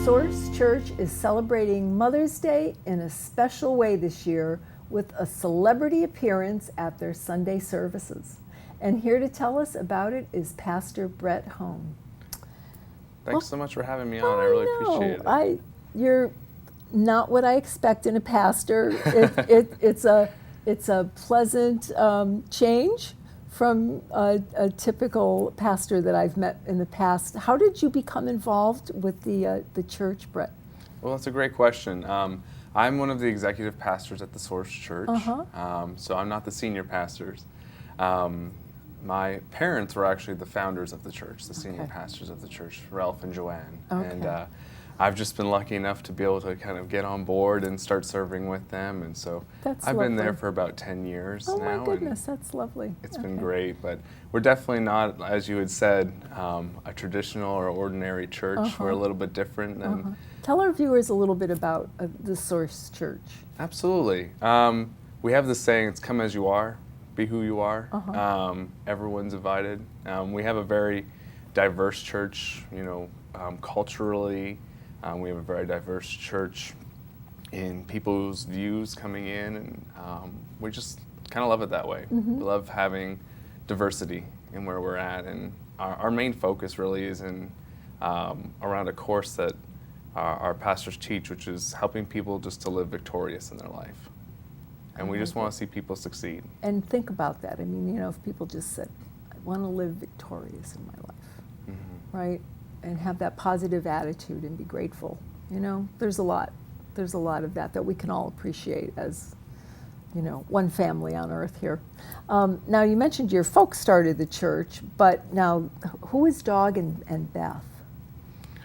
Source Church is celebrating Mother's Day in a special way this year with a celebrity appearance at their Sunday services. And here to tell us about it is Pastor Brett Home. Thanks so much for having me on. I really appreciate it. You're not what I expect in a pastor. It's a pleasant change from a typical pastor that I've met in the past. How did you become involved with the church, Brett? Well, that's a great question. I'm one of the executive pastors at the Source Church, so I'm not the senior pastors. My parents were actually the founders of the church, the senior pastors of the church, Ralph and Joanne. And I've just been lucky enough to be able to kind of get on board and start serving with them. And so I've been there for about 10 years now. Oh my goodness, that's lovely. It's been great, but we're definitely not, as you had said, a traditional or ordinary church. We're a little bit different than... Tell our viewers a little bit about the Source Church. Absolutely. We have this saying, it's come as you are, be who you are. Everyone's invited. We have a very diverse church, culturally. We have a very diverse church in people's views coming in, and we just kind of love it that way. We love having diversity in where we're at, and our main focus really is in around a course that our pastors teach, which is helping people just to live victorious in their life. And we just want to see people succeed. And think about that. I mean, if people just said, I want to live victorious in my life, right? And have that positive attitude and be grateful. There's a lot of that we can all appreciate as, one family on earth here. Now, you mentioned your folks started the church, but now who is Dog and Beth?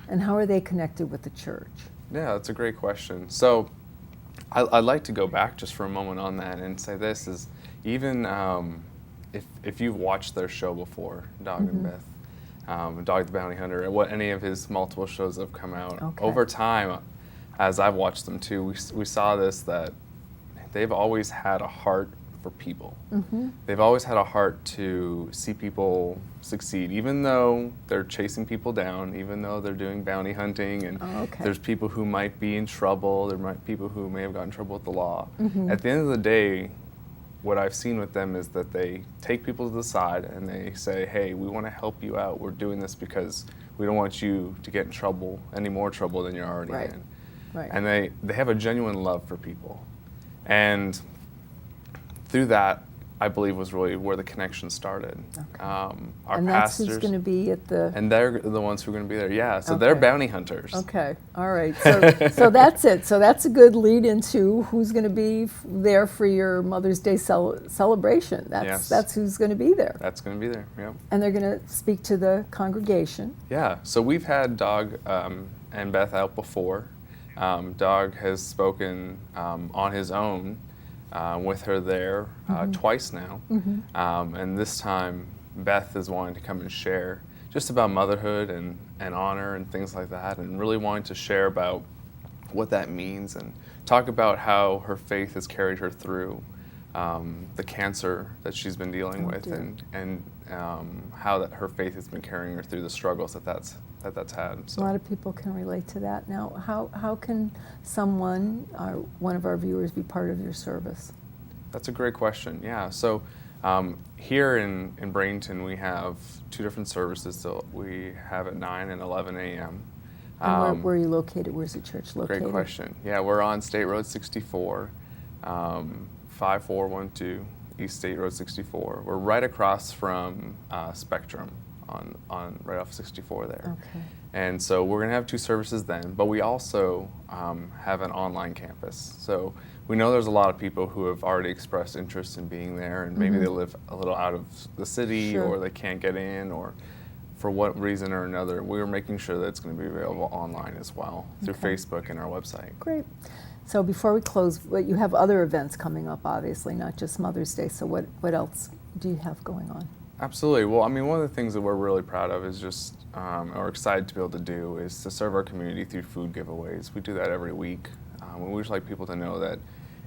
And how are they connected with the church? Yeah, that's a great question. So I'd like to go back just for a moment on that and say this is, even if you've watched their show before, Dog and Beth, Dog the Bounty Hunter, and any of his multiple shows that have come out, over time, as I've watched them too, we saw this, that they've always had a heart for people. They've always had a heart to see people succeed, even though they're chasing people down, even though they're doing bounty hunting, and there's people who might be in trouble, there might be people who may have gotten in trouble with the law. At the end of the day, what I've seen with them is that they take people to the side and they say, hey, we want to help you out. We're doing this because we don't want you to get in trouble, any more trouble than you're already in. And they have a genuine love for people. And through that, I believe, was really where the connection started. Our and that's pastors, who's going to be at the... And they're the ones who are going to be there, yeah. So they're bounty hunters. Okay, all right. So that's it. So that's a good lead into who's going to be there for your Mother's Day celebration. That's who's going to be there. That's going to be there, yeah. And they're going to speak to the congregation. Yeah, so we've had Dog and Beth out before. Dog has spoken on his own with her there twice now. And this time, Beth is wanting to come and share just about motherhood and honor and things like that, and really wanting to share about what that means and talk about how her faith has carried her through the cancer that she's been dealing with, and how that her faith has been carrying her through the struggles that's had. So. A lot of people can relate to that. Now, how can someone, one of our viewers, be part of your service? That's a great question, yeah. So here in Bradenton, we have two different services. So we have at 9 and 11 a.m. And where are you located? Where's the church located? Great question. Yeah, we're on State Road 64, 5412 East State Road 64. We're right across from Spectrum. On right off 64 there. And so we're going to have two services then, but we also have an online campus. So we know there's a lot of people who have already expressed interest in being there, and maybe they live a little out of the city, or they can't get in, or for what reason or another. We're making sure that it's going to be available online as well through Facebook and our website. Great. So before we close, you have other events coming up, obviously, not just Mother's Day. So what else do you have going on? Absolutely. Well, I mean, one of the things that we're really proud of is just, or excited to be able to do, is to serve our community through food giveaways. We do that every week. We just like people to know that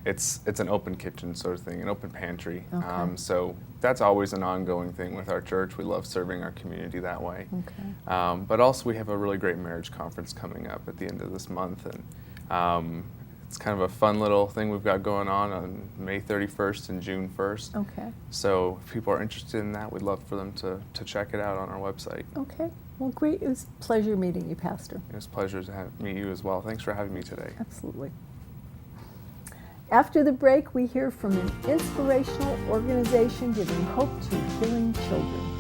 it's an open kitchen sort of thing, an open pantry. Okay. So that's always an ongoing thing with our church. We love serving our community that way. Okay. But also we have a really great marriage conference coming up at the end of this month, and it's kind of a fun little thing we've got going on May 31st and June 1st. Okay. So if people are interested in that, we'd love for them to check it out on our website. Okay. Well, great. It was a pleasure meeting you, Pastor. It was a pleasure to meet you as well. Thanks for having me today. Absolutely. After the break, we hear from an inspirational organization giving hope to hearing children.